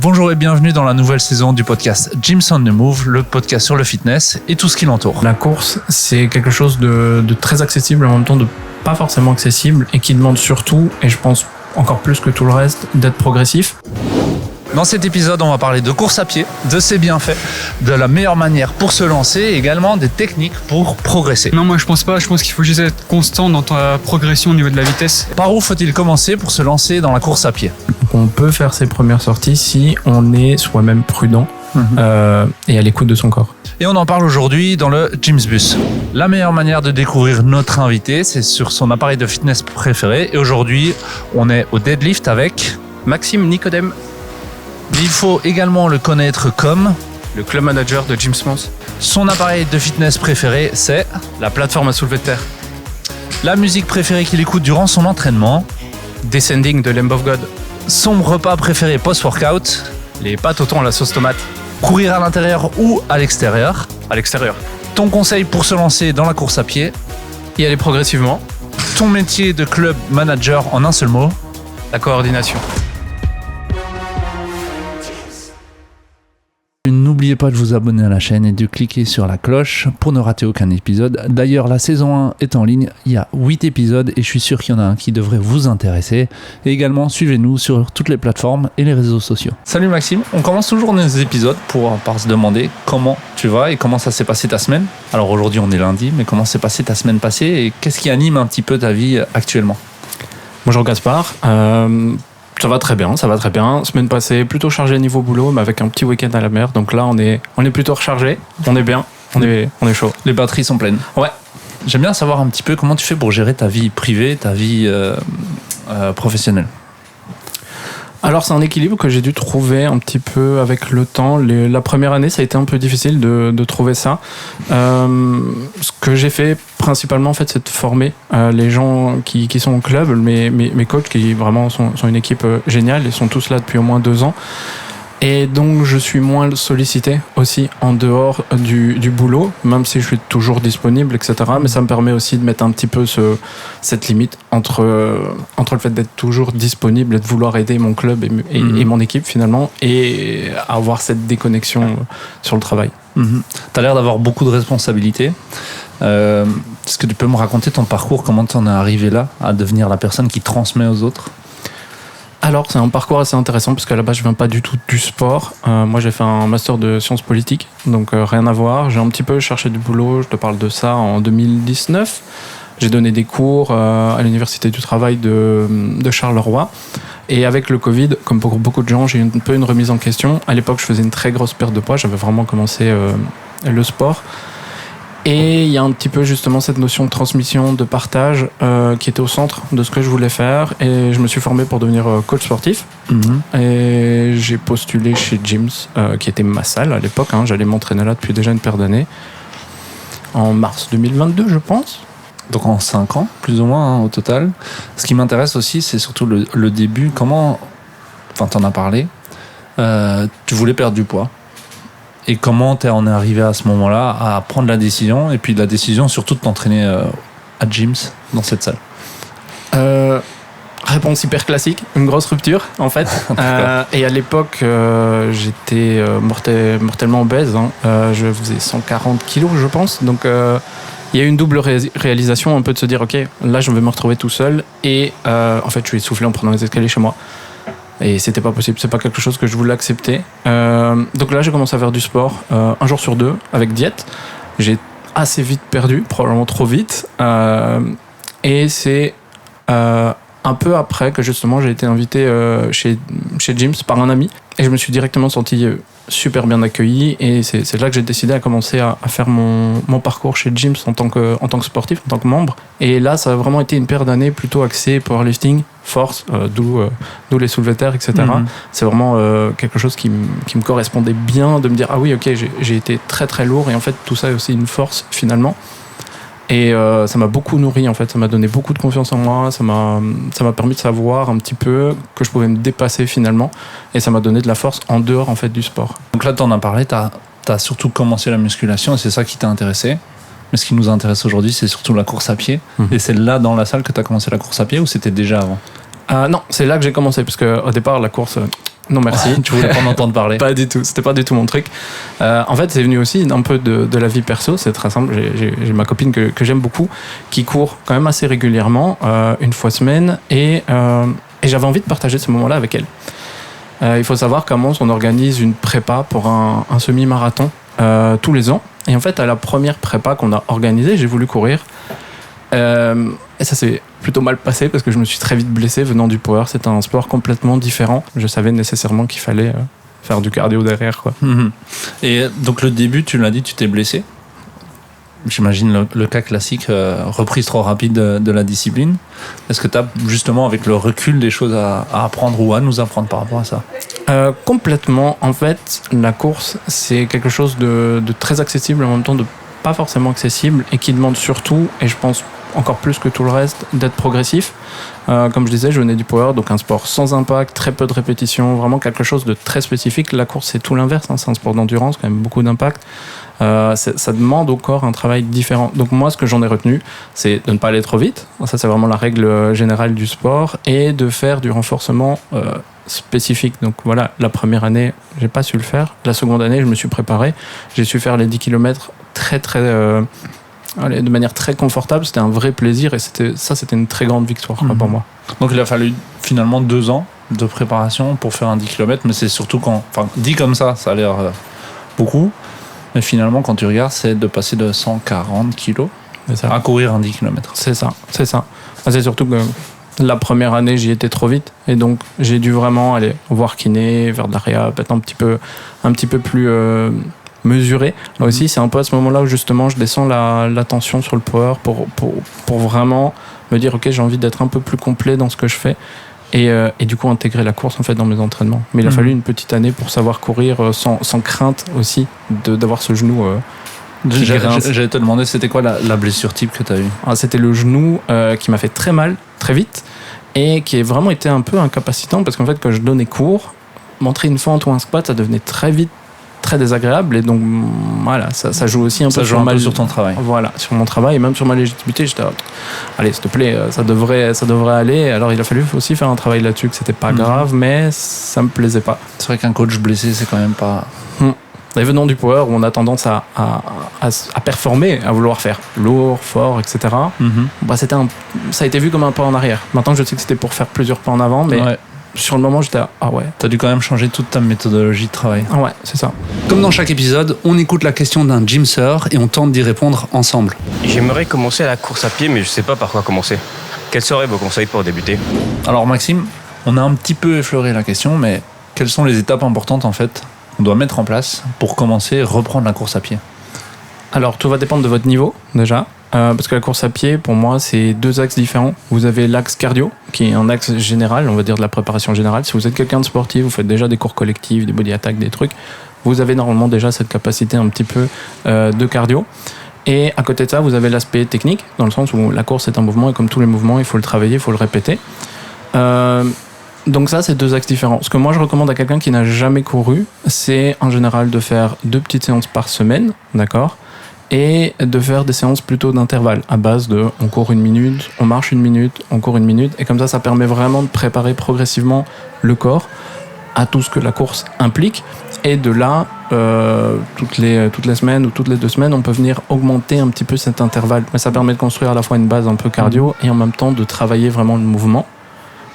Bonjour et bienvenue dans la nouvelle saison du podcast Gyms on the Move, le podcast sur le fitness et tout ce qui l'entoure. La course, c'est quelque chose de très accessible, en même temps de pas forcément accessible et qui demande surtout, et je pense encore plus que tout le reste, d'être progressif. Dans cet épisode, on va parler de course à pied, de ses bienfaits, de la meilleure manière pour se lancer et également des techniques pour progresser. Non, moi je pense pas. Je pense qu'il faut juste être constant dans ta progression au niveau de la vitesse. Par où faut-il commencer pour se lancer dans la course à pied ? On peut faire ses premières sorties si on est soi-même prudent et à l'écoute de son corps. Et on en parle aujourd'hui dans le Gyms Bus. La meilleure manière de découvrir notre invité, c'est sur son appareil de fitness préféré. Et aujourd'hui, on est au deadlift avec Maxime Nicodème, il faut également le connaître comme le club manager de Gyms Mons. son appareil de fitness préféré, c'est La plateforme à soulevé de terre. la musique préférée qu'il écoute durant son entraînement, Descending de Lamb of God. son repas préféré post-workout, Les pâtes au thon à la sauce tomate. courir à l'intérieur ou à l'extérieur, À l'extérieur. ton conseil pour se lancer dans la course à pied, Y aller progressivement. ton métier de club manager en un seul mot. La coordination. N'oubliez pas de vous abonner à la chaîne et de cliquer sur la cloche pour ne rater aucun épisode. D'ailleurs, la saison 1 est en ligne, il y a 8 épisodes et je suis sûr qu'il y en a un qui devrait vous intéresser. Et également, suivez-nous sur toutes les plateformes et les réseaux sociaux. Salut Maxime, on commence toujours nos épisodes par se demander comment tu vas et comment ça s'est passé ta semaine. Alors aujourd'hui, on est lundi, mais comment s'est passée ta semaine passée et qu'est-ce qui anime un petit peu ta vie actuellement ? Bonjour Gaspard. Ça va très bien. Semaine passée, plutôt chargé niveau boulot, mais avec un petit week-end à la mer. Donc là, on est plutôt rechargé. On est bien. On est chaud. Les batteries sont pleines. Ouais. J'aime bien savoir un petit peu comment tu fais pour gérer ta vie privée, ta vie professionnelle. Alors c'est un équilibre que j'ai dû trouver un petit peu avec le temps. La première année, ça a été un peu difficile de trouver ça. Ce que j'ai fait principalement, en fait, c'est de former les gens qui sont au club, mes coachs qui vraiment sont une équipe géniale. Ils sont tous là depuis au moins 2 ans. Et donc je suis moins sollicité aussi en dehors du boulot, même si je suis toujours disponible, etc. Mais ça me permet aussi de mettre un petit peu cette limite entre le fait d'être toujours disponible et de vouloir aider mon club et mon équipe finalement, et avoir cette déconnexion sur le travail. Tu as l'air d'avoir beaucoup de responsabilités. Est-ce que tu peux me raconter ton parcours, comment tu en es arrivé là, à devenir la personne qui transmet aux autres ? Alors, c'est un parcours assez intéressant parce qu'à la base, je viens pas du tout du sport. Moi, j'ai fait un master de sciences politiques, donc rien à voir. J'ai un petit peu cherché du boulot, je te parle de ça en 2019. J'ai donné des cours à l'Université du Travail de Charleroi. Et avec le Covid, comme pour beaucoup de gens, j'ai eu un peu une remise en question. À l'époque, je faisais une très grosse perte de poids. J'avais vraiment commencé le sport. Et il y a un petit peu justement cette notion de transmission, de partage qui était au centre de ce que je voulais faire. Et je me suis formé pour devenir coach sportif. Et j'ai postulé chez Gyms, qui était ma salle à l'époque. J'allais m'entraîner là depuis déjà une paire d'années. En mars 2022, je pense. Donc en 5 ans, plus ou moins au total. Ce qui m'intéresse aussi, c'est surtout le début. Comment, enfin t'en as parlé, tu voulais perdre du poids. Et comment t'en es arrivé à ce moment-là à prendre la décision, et puis la décision surtout de t'entraîner à Gyms, dans cette salle ? Réponse hyper classique, une grosse rupture en fait. Et à l'époque, j'étais mortellement obèse. Je faisais 140 kilos, je pense. Donc il y a eu une double réalisation, un peu de se dire, ok, là je vais me retrouver tout seul. Et en fait, je suis essoufflé en prenant les escaliers chez moi. Et c'était pas possible, c'est pas quelque chose que je voulais accepter. Donc là, j'ai commencé à faire du sport 1 jour sur 2 avec diète. J'ai assez vite perdu, probablement trop vite. Et c'est un peu après que justement j'ai été invité chez Gyms par un ami. Et je me suis directement senti super bien accueilli. Et c'est là que j'ai décidé à commencer à faire mon parcours chez Gyms en tant que sportif, en tant que membre. Et là, ça a vraiment été une paire d'années plutôt axée powerlifting, force, d'où les soulevés de terre, etc. C'est vraiment quelque chose qui me correspondait bien, de me dire, ah oui, ok, j'ai été très très lourd. Et en fait, tout ça est aussi une force finalement. Et ça m'a beaucoup nourri en fait, ça m'a donné beaucoup de confiance en moi, ça m'a permis de savoir un petit peu que je pouvais me dépasser finalement, et ça m'a donné de la force en dehors en fait du sport. Donc là, tu en as parlé, tu as surtout commencé la musculation et c'est ça qui t'a intéressé. Mais ce qui nous intéresse aujourd'hui, c'est surtout la course à pied. Et c'est là dans la salle que tu as commencé la course à pied, ou c'était déjà avant ? Non, c'est là que j'ai commencé, parce qu'au départ, la course, Non, merci. Tu voulais pas en entendre parler? Pas du tout, c'était pas du tout mon truc. En fait, c'est venu aussi un peu de la vie perso, c'est très simple. J'ai ma copine que j'aime beaucoup, qui court quand même assez régulièrement, une fois semaine, et j'avais envie de partager ce moment-là avec elle. Il faut savoir qu'à Mons, on organise une prépa pour un semi-marathon tous les ans. Et en fait, à la première prépa qu'on a organisée, j'ai voulu courir. Et ça s'est plutôt mal passé parce que je me suis très vite blessé venant du power. C'était un sport complètement différent. Je savais nécessairement qu'il fallait faire du cardio derrière, quoi. Et donc le début, tu l'as dit, tu t'es blessé. J'imagine le cas classique, reprise trop rapide de la discipline. Est-ce que tu as justement, avec le recul, des choses à apprendre ou à nous apprendre par rapport à ça? Complètement. En fait, la course, c'est quelque chose de très accessible, en même temps de pas forcément accessible, et qui demande surtout, et je pense encore plus que tout le reste, d'être progressif. Comme je disais, je venais du power, donc un sport sans impact, très peu de répétitions, vraiment quelque chose de très spécifique. La course, c'est tout l'inverse, hein, c'est un sport d'endurance, quand même beaucoup d'impact. Ça demande au corps un travail différent. Donc moi, ce que j'en ai retenu, c'est de ne pas aller trop vite. Ça, c'est vraiment la règle générale du sport, et de faire du renforcement spécifique. Donc voilà, la première année, j'ai pas su le faire. La seconde année, je me suis préparé. J'ai su faire les 10 km de manière très confortable. C'était un vrai plaisir, et c'était une très grande victoire pour moi. Donc il a fallu finalement 2 ans de préparation pour faire un 10 km, mais c'est surtout dit comme ça a l'air beaucoup, mais finalement quand tu regardes, c'est de passer de 140 kilos à courir un 10 km. C'est ça. C'est surtout que la première année, j'y étais trop vite, et donc j'ai dû vraiment aller voir kiné, faire de la réhab, être un petit peu plus mesuré. Là aussi, c'est un peu à ce moment-là où justement je descends la tension sur le power pour vraiment me dire ok, j'ai envie d'être un peu plus complet dans ce que je fais, et du coup intégrer la course en fait dans mes entraînements. Mais il a fallu une petite année pour savoir courir sans crainte aussi d'avoir ce genou J'allais te demander, c'était quoi la blessure type que tu as eue? C'était le genou qui m'a fait très mal, très vite, et qui a vraiment été un peu incapacitant, parce qu'en fait, quand je donnais cours, montrer une fente ou un squat, ça devenait très vite très désagréable, et donc voilà, ça joue aussi un peu sur ton travail. Voilà, sur mon travail, et même sur ma légitimité. J'étais allez, s'il te plaît, ça devrait aller. Alors il a fallu aussi faire un travail là-dessus, que c'était pas grave, mais ça me plaisait pas. C'est vrai qu'un coach blessé, c'est quand même pas... Et venant du power, où on a tendance à performer, à vouloir faire lourd, fort, etc. Ça a été vu comme un pas en arrière. Maintenant, je sais que c'était pour faire plusieurs pas en avant, mais sur le moment, j'étais ouais. T'as dû quand même changer toute ta méthodologie de travail. Ouais, c'est ça. Comme dans chaque épisode, on écoute la question d'un gymster et on tente d'y répondre ensemble. J'aimerais commencer la course à pied, mais je sais pas par quoi commencer. Quels seraient vos conseils pour débuter? Alors Maxime, on a un petit peu effleuré la question, mais quelles sont les étapes importantes en fait qu'on doit mettre en place pour commencer à reprendre la course à pied? Alors, tout va dépendre de votre niveau, déjà. Parce que la course à pied, pour moi, c'est 2 axes différents. Vous avez l'axe cardio, qui est un axe général, on va dire de la préparation générale. Si vous êtes quelqu'un de sportif, vous faites déjà des cours collectifs, des body attack, des trucs, vous avez normalement déjà cette capacité un petit peu de cardio. Et à côté de ça, vous avez l'aspect technique, dans le sens où la course est un mouvement, et comme tous les mouvements, il faut le travailler, il faut le répéter. Donc ça, c'est 2 axes différents. Ce que moi, je recommande à quelqu'un qui n'a jamais couru, c'est en général de faire 2 petites séances par semaine, d'accord ? Et de faire des séances plutôt d'intervalle, à base de on court 1 minute, on marche 1 minute, on court 1 minute, et comme ça permet vraiment de préparer progressivement le corps à tout ce que la course implique. Et de là, toutes les semaines ou toutes les 2 semaines, on peut venir augmenter un petit peu cet intervalle. Mais ça permet de construire à la fois une base un peu cardio et en même temps de travailler vraiment le mouvement.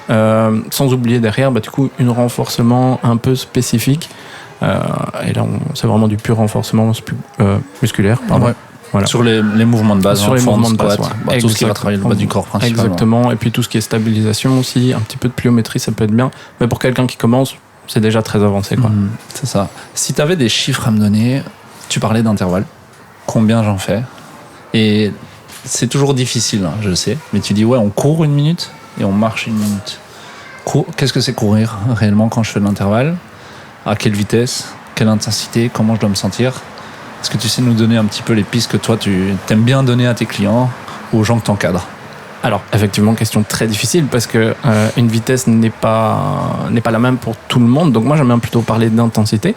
Sans oublier derrière, du coup, un renforcement un peu spécifique. Et là, c'est vraiment du pur renforcement musculaire. Ouais. Voilà. Sur les mouvements de base, sur les mouvements de base, tout ce qui va travailler le bas du corps principalement. Exactement. Et puis tout ce qui est stabilisation aussi, un petit peu de pliométrie, ça peut être bien. Mais pour quelqu'un qui commence, c'est déjà très avancé, quoi. C'est ça. Si tu avais des chiffres à me donner, tu parlais d'intervalle. Combien j'en fais? Et c'est toujours difficile, hein, je sais. Mais tu dis, ouais, on court 1 minute et on marche 1 minute. Qu'est-ce que c'est courir réellement quand je fais de l'intervalle? À quelle vitesse? Quelle intensité? Comment je dois me sentir? Est-ce que tu sais nous donner un petit peu les pistes que toi tu aimes bien donner à tes clients ou aux gens que tu encadres? Alors, effectivement, question très difficile parce que une vitesse n'est pas la même pour tout le monde. Donc moi, j'aime bien plutôt parler d'intensité.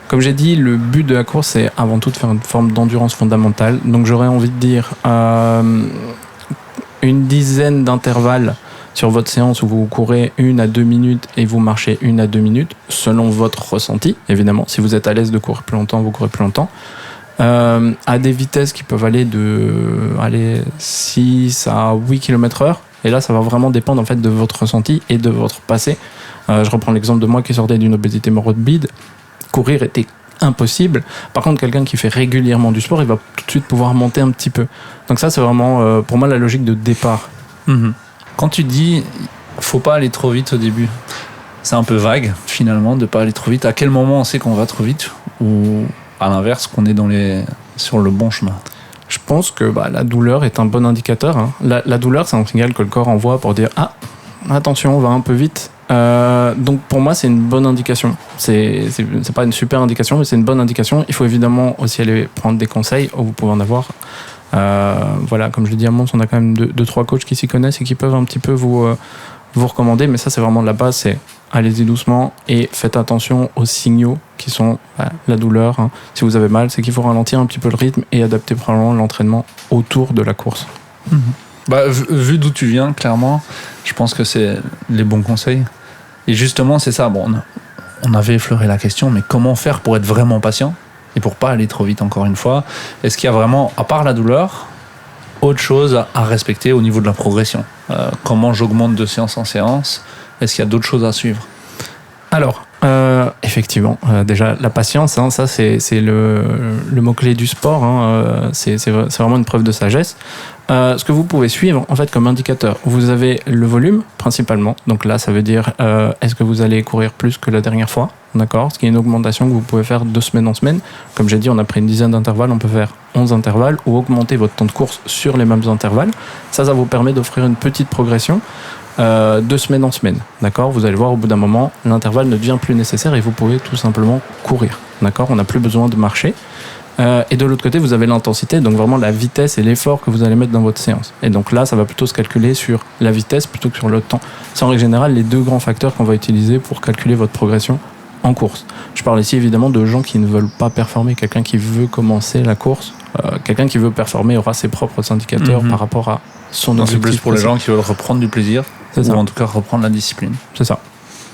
Comme j'ai dit, le but de la course, c'est avant tout de faire une forme d'endurance fondamentale. Donc j'aurais envie de dire une dizaine d'intervalles sur votre séance où vous courez 1 à 2 minutes et vous marchez 1 à 2 minutes, selon votre ressenti, évidemment. Si vous êtes à l'aise de courir plus longtemps, vous courez plus longtemps. À des vitesses qui peuvent aller de 6 à 8 km/h. Et là, ça va vraiment dépendre en fait de votre ressenti et de votre passé. Je reprends l'exemple de moi qui sortais d'une obésité morbide. Courir était impossible. Par contre, quelqu'un qui fait régulièrement du sport, il va tout de suite pouvoir monter un petit peu. Donc ça, c'est vraiment pour moi la logique de départ. Quand tu dis faut pas aller trop vite au début, c'est un peu vague finalement de pas aller trop vite. À quel moment on sait qu'on va trop vite ou à l'inverse qu'on est sur le bon chemin? Je pense que la douleur est un bon indicateur. Hein. La douleur, c'est un signal que le corps envoie pour dire « Ah, attention, on va un peu vite ». Donc pour moi, c'est une bonne indication. C'est pas une super indication, mais c'est une bonne indication. Il faut évidemment aussi aller prendre des conseils. Vous pouvez en avoir. Voilà, comme je l'ai dit à Mons, on a quand même 2-3 coachs qui s'y connaissent et qui peuvent un petit peu vous recommander. Mais ça, c'est vraiment la base. C'est allez-y doucement et faites attention aux signaux qui sont la douleur. Hein. Si vous avez mal, c'est qu'il faut ralentir un petit peu le rythme et adapter probablement l'entraînement autour de la course. Vu d'où tu viens, clairement, je pense que c'est les bons conseils. Et justement, c'est ça. Bon, on avait effleuré la question, mais comment faire pour être vraiment patient et pour pas aller trop vite, encore une fois? Est-ce qu'il y a vraiment, à part la douleur, autre chose à respecter au niveau de la progression? Comment j'augmente de séance en séance? Est-ce qu'il y a d'autres choses à suivre? Alors, effectivement, déjà la patience, hein, ça c'est le mot-clé du sport, hein, c'est vraiment une preuve de sagesse. Ce que vous pouvez suivre en fait comme indicateur, vous avez le volume principalement, donc là ça veut dire est-ce que vous allez courir plus que la dernière fois, d'accord, ce qui est une augmentation que vous pouvez faire de semaine en semaine. Comme j'ai dit, on a pris une dizaine d'intervalles, on peut faire 11 intervalles ou augmenter votre temps de course sur les mêmes intervalles. Ça vous permet d'offrir une petite progression de semaine en semaine, d'accord. Vous allez voir, au bout d'un moment, l'intervalle ne devient plus nécessaire et vous pouvez tout simplement courir, d'accord. On n'a plus besoin de marcher. Et de l'autre côté, vous avez l'intensité, donc vraiment la vitesse et l'effort que vous allez mettre dans votre séance. Et donc là, ça va plutôt se calculer sur la vitesse plutôt que sur le temps. C'est en règle générale les deux grands facteurs qu'on va utiliser pour calculer votre progression en course. Je parle ici évidemment de gens qui ne veulent pas performer. Quelqu'un qui veut commencer la course, quelqu'un qui veut performer aura ses propres indicateurs par rapport à son objectif. C'est plus pour les gens qui veulent reprendre du plaisir, ou en tout cas reprendre la discipline. C'est ça.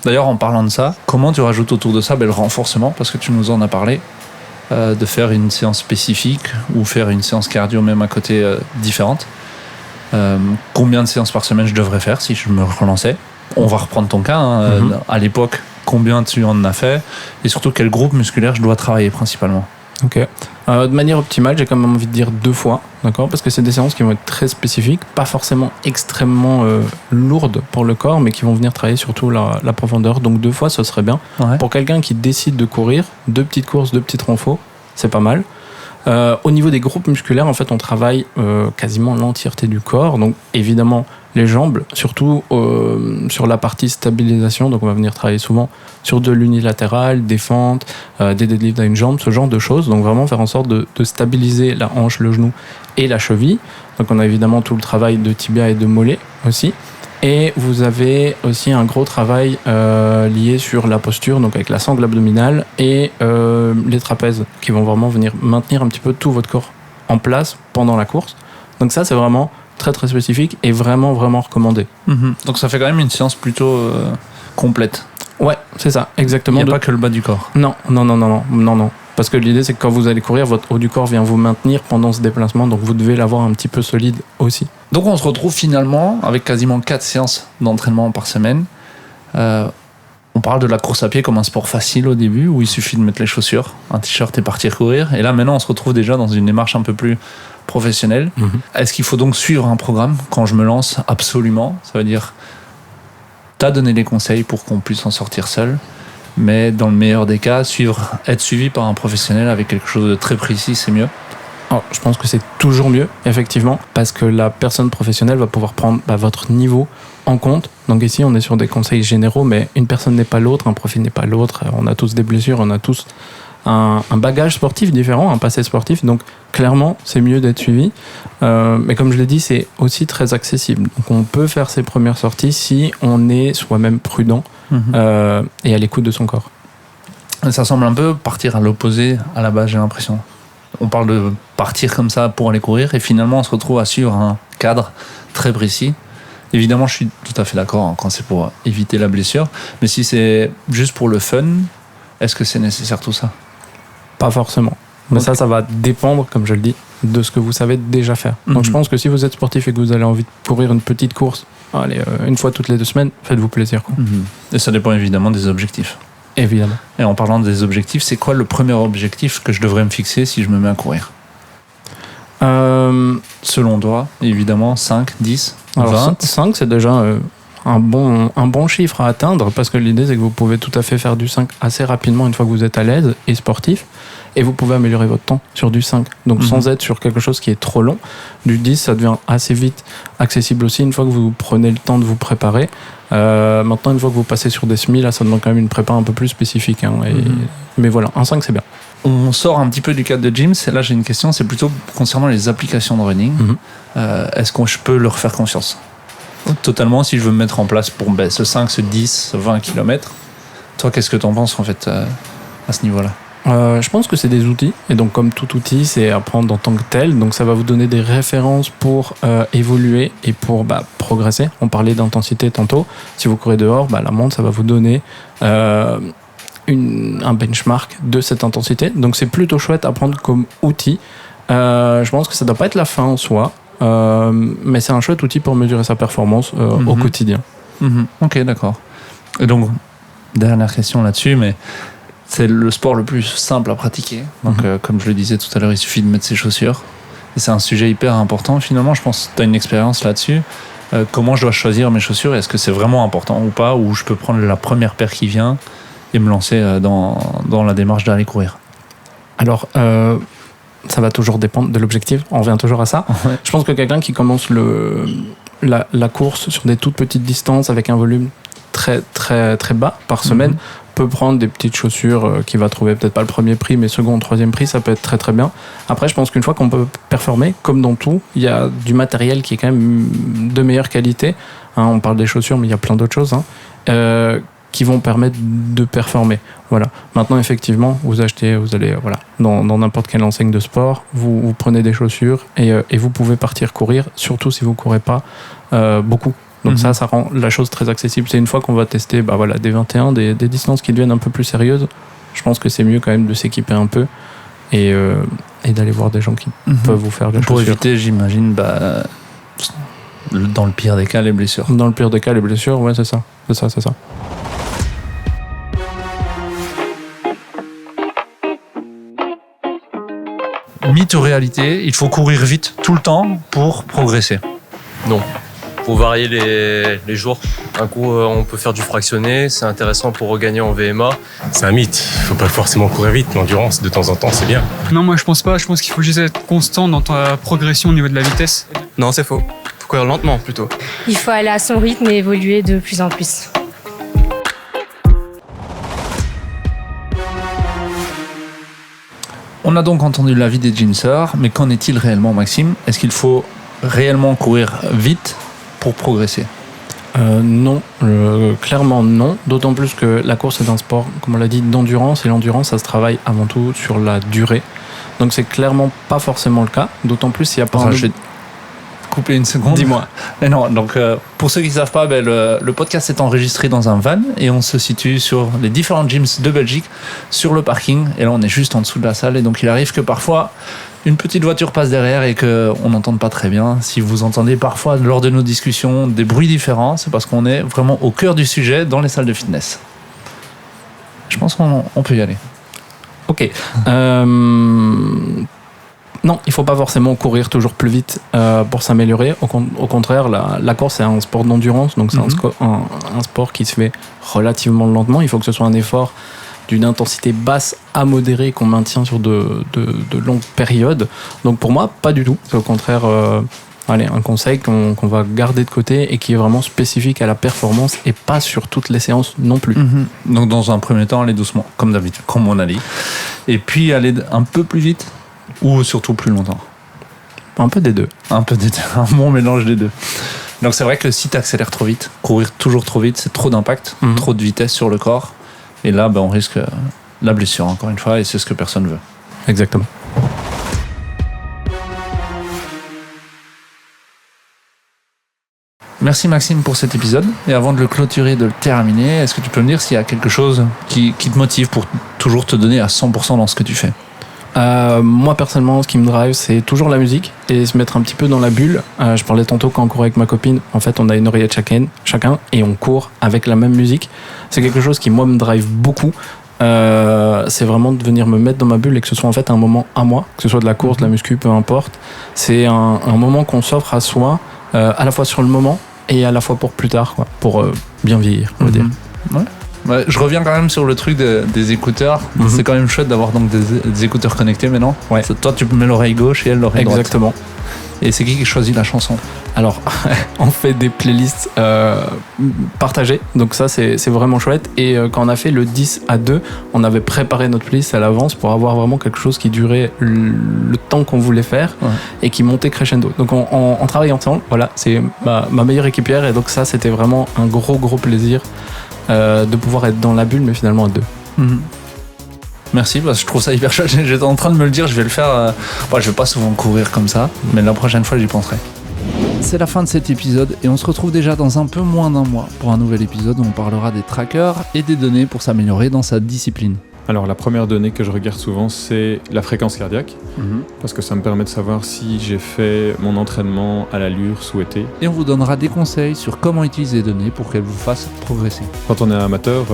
D'ailleurs, en parlant de ça, comment tu rajoutes autour de ça le renforcement? Parce que tu nous en as parlé. De faire une séance spécifique ou faire une séance cardio même à côté différente. Combien de séances par semaine je devrais faire si je me relançais? On va reprendre ton cas. À l'époque, combien tu en as fait? Et surtout, quel groupe musculaire je dois travailler principalement? Ok. De manière optimale, j'ai quand même envie de dire 2 fois, d'accord, parce que c'est des séances qui vont être très spécifiques, pas forcément extrêmement lourdes pour le corps, mais qui vont venir travailler surtout la profondeur. Donc 2 fois, ce serait bien. Ouais. Pour quelqu'un qui décide de courir, 2 petites courses, 2 petites renfos, c'est pas mal. Au niveau des groupes musculaires, en fait, on travaille quasiment l'entièreté du corps. Donc évidemment, les jambes, surtout sur la partie stabilisation. Donc on va venir travailler souvent sur de l'unilatéral, des fentes, des deadlifts à une jambe, ce genre de choses. Donc vraiment faire en sorte de stabiliser la hanche, le genou et la cheville. Donc on a évidemment tout le travail de tibia et de mollet aussi. Et vous avez aussi un gros travail lié sur la posture, donc avec la sangle abdominale et les trapèzes, qui vont vraiment venir maintenir un petit peu tout votre corps en place pendant la course. Donc ça, c'est vraiment très très spécifique et vraiment vraiment recommandé. Donc ça fait quand même une séance plutôt complète. Ouais, c'est ça, exactement. Il n'y a pas que le bas du corps. Non. Parce que l'idée, c'est que quand vous allez courir, votre haut du corps vient vous maintenir pendant ce déplacement, donc vous devez l'avoir un petit peu solide aussi. Donc on se retrouve finalement avec quasiment 4 séances d'entraînement par semaine. On parle de la course à pied comme un sport facile au début, où il suffit de mettre les chaussures, un t-shirt et partir courir. Et là maintenant, on se retrouve déjà dans une démarche un peu plus professionnelle. Est-ce qu'il faut donc suivre un programme quand je me lance? Absolument. Ça veut dire, t'as donné les conseils pour qu'on puisse en sortir seul. Mais dans le meilleur des cas, être suivi par un professionnel avec quelque chose de très précis, c'est mieux. Alors, je pense que c'est toujours mieux, effectivement, parce que la personne professionnelle va pouvoir prendre votre niveau en compte. Donc ici, on est sur des conseils généraux, mais une personne n'est pas l'autre, un profil n'est pas l'autre. On a tous des blessures, on a tous un bagage sportif différent, un passé sportif. Donc clairement, c'est mieux d'être suivi. Mais comme je l'ai dit, c'est aussi très accessible. Donc on peut faire ses premières sorties si on est soi-même prudent et à l'écoute de son corps. Ça semble un peu partir à l'opposé à la base, j'ai l'impression. On parle de partir comme ça pour aller courir et finalement on se retrouve à suivre un cadre très précis Évidemment, je suis tout à fait d'accord quand c'est pour éviter la blessure. Mais si c'est juste pour le fun, est-ce que c'est nécessaire tout ça? Pas forcément. Mais Ok. ça va dépendre, comme je le dis, de ce que vous savez déjà faire. Donc je pense que si vous êtes sportif et que vous avez envie de courir une petite course, allez, une fois toutes les 2 semaines, faites-vous plaisir, quoi. Et ça dépend évidemment des objectifs. Évidemment. Et en parlant des objectifs, c'est quoi le premier objectif que je devrais me fixer si je me mets à courir? Selon toi, évidemment, 5, 10, Alors 20. 5, c'est déjà un bon chiffre à atteindre, parce que l'idée, c'est que vous pouvez tout à fait faire du 5 assez rapidement une fois que vous êtes à l'aise et sportif, et vous pouvez améliorer votre temps sur du 5. Donc sans être sur quelque chose qui est trop long. Du 10, ça devient assez vite accessible aussi une fois que vous prenez le temps de vous préparer. Maintenant, une fois que vous passez sur des semis, là, ça demande quand même une prépa un peu plus spécifique, hein, mais voilà, un 5, c'est bien. On sort un petit peu du cadre de gym. Là, j'ai une question, c'est plutôt concernant les applications de running. Est-ce que je peux leur faire confiance totalement si je veux me mettre en place pour ce 5, ce 10, ce 20 km? Toi, qu'est-ce que tu en penses en fait à ce niveau-là? Je pense que c'est des outils, et donc comme tout outil, c'est à prendre en tant que tel. Donc ça va vous donner des références pour évoluer et pour progresser. On parlait d'intensité tantôt. Si vous courez dehors, la montre, ça va vous donner un benchmark de cette intensité. Donc c'est plutôt chouette à prendre comme outil. Je pense que ça ne doit pas être la fin en soi, mais c'est un chouette outil pour mesurer sa performance au quotidien. Ok, d'accord. Et donc, dernière question là-dessus, mais c'est le sport le plus simple à pratiquer. Donc, comme je le disais tout à l'heure, il suffit de mettre ses chaussures. Et c'est un sujet hyper important. Finalement, je pense que tu as une expérience là-dessus. Comment je dois choisir mes chaussures? Est-ce que c'est vraiment important ou pas? Ou je peux prendre la première paire qui vient et me lancer dans la démarche d'aller courir? Alors, ça va toujours dépendre de l'objectif. On revient toujours à ça. Ouais. Je pense que quelqu'un qui commence la course sur des toutes petites distances avec un volume très, très, très bas par semaine peut prendre des petites chaussures qu'il va trouver peut-être pas le premier prix, mais second, troisième prix, ça peut être très, très bien. Après, je pense qu'une fois qu'on peut performer, comme dans tout, il y a du matériel qui est quand même de meilleure qualité. Hein, on parle des chaussures, mais il y a plein d'autres choses. Qui vont permettre de performer. Voilà. Maintenant, effectivement, vous allez dans n'importe quelle enseigne de sport, vous prenez des chaussures et vous pouvez partir courir, surtout si vous courez pas beaucoup. Donc ça rend la chose très accessible. C'est une fois qu'on va tester des 21, des distances qui deviennent un peu plus sérieuses, je pense que c'est mieux quand même de s'équiper un peu et d'aller voir des gens qui peuvent vous faire des pour chaussures. éviter, j'imagine, dans le pire des cas, les blessures. Dans le pire des cas, les blessures, ouais, c'est ça. Mythe ou réalité, il faut courir vite tout le temps pour progresser? Non. Faut varier les jours. Un coup, on peut faire du fractionné, c'est intéressant pour regagner en VMA. C'est un mythe. Faut pas forcément courir vite. L'endurance, de temps en temps, c'est bien. Non, moi je pense pas. Je pense qu'il faut juste être constant dans ta progression au niveau de la vitesse. Non, c'est faux. Faut courir lentement plutôt. Il faut aller à son rythme et évoluer de plus en plus. On a donc entendu l'avis des gymseurs, mais qu'en est-il réellement, Maxime? Est-ce qu'il faut réellement courir vite pour progresser? Non, clairement non. D'autant plus que la course est un sport, comme on l'a dit, d'endurance. Et l'endurance, ça se travaille avant tout sur la durée. Donc c'est clairement pas forcément le cas. D'autant plus s'il n'y a pas Je vais couper une seconde. Dis-moi. Mais non, donc pour ceux qui ne savent pas, le podcast est enregistré dans un van et on se situe sur les différentes gyms de Belgique, sur le parking. Et là, on est juste en dessous de la salle. Et donc, il arrive que parfois, une petite voiture passe derrière et qu'on n'entende pas très bien. Si vous entendez parfois, lors de nos discussions, des bruits différents, c'est parce qu'on est vraiment au cœur du sujet dans les salles de fitness. Je pense qu'on peut y aller. Ok. Non, il ne faut pas forcément courir toujours plus vite pour s'améliorer. Au contraire, la course est un sport d'endurance, donc c'est un sport qui se fait relativement lentement. Il faut que ce soit un effort d'une intensité basse à modérée qu'on maintient sur de longues périodes. Donc pour moi, pas du tout. C'est au contraire un conseil qu'on va garder de côté et qui est vraiment spécifique à la performance et pas sur toutes les séances non plus. Donc dans un premier temps, aller doucement, comme d'habitude, comme on a dit. Et puis aller un peu plus vite. Ou surtout plus longtemps? Un peu des deux. Un peu des deux, un bon mélange des deux. Donc c'est vrai que si tu accélères trop vite, courir toujours trop vite, c'est trop d'impact, trop de vitesse sur le corps. Et là, on risque la blessure, encore une fois, et c'est ce que personne veut. Exactement. Merci Maxime pour cet épisode. Et avant de le clôturer, de le terminer, est-ce que tu peux me dire s'il y a quelque chose qui te motive pour toujours te donner à 100% dans ce que tu fais? Moi personnellement, ce qui me drive, c'est toujours la musique et se mettre un petit peu dans la bulle. Je parlais tantôt quand on courait avec ma copine. En fait, on a une oreillette chacun et on court avec la même musique. C'est quelque chose qui moi me drive beaucoup. C'est vraiment de venir me mettre dans ma bulle et que ce soit en fait un moment à moi, que ce soit de la course, de la muscu, peu importe. C'est un moment qu'on s'offre à soi, à la fois sur le moment et à la fois pour plus tard, quoi, pour bien vieillir, on va dire. Ouais, je reviens quand même sur le truc des écouteurs. C'est quand même chouette d'avoir donc des écouteurs connectés maintenant. Ouais. Toi, tu mets l'oreille gauche et elle l'oreille droite. Exactement. Et c'est qui choisit la chanson? Alors, on fait des playlists partagées, donc ça c'est vraiment chouette. Et quand on a fait le 10 à 2, on avait préparé notre playlist à l'avance pour avoir vraiment quelque chose qui durait le temps qu'on voulait faire et qui montait crescendo. Donc on travaille ensemble, voilà, c'est ma meilleure équipière et donc ça c'était vraiment un gros plaisir de pouvoir être dans la bulle mais finalement à deux. Merci, parce que je trouve ça hyper chouette. J'étais en train de me le dire, je vais le faire. Je vais pas souvent courir comme ça, mais la prochaine fois j'y penserai. C'est la fin de cet épisode et on se retrouve déjà dans un peu moins d'un mois pour un nouvel épisode où on parlera des trackers et des données pour s'améliorer dans sa discipline. Alors la première donnée que je regarde souvent, c'est la fréquence cardiaque, parce que ça me permet de savoir si j'ai fait mon entraînement à l'allure souhaitée. Et on vous donnera des conseils sur comment utiliser les données pour qu'elles vous fassent progresser. Quand on est amateur,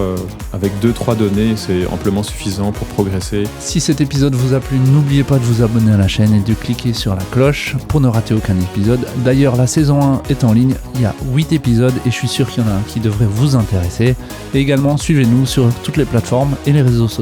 avec 2-3 données, c'est amplement suffisant pour progresser. Si cet épisode vous a plu, n'oubliez pas de vous abonner à la chaîne et de cliquer sur la cloche pour ne rater aucun épisode. D'ailleurs, la saison 1 est en ligne, il y a 8 épisodes et je suis sûr qu'il y en a un qui devrait vous intéresser. Et également, suivez-nous sur toutes les plateformes et les réseaux sociaux.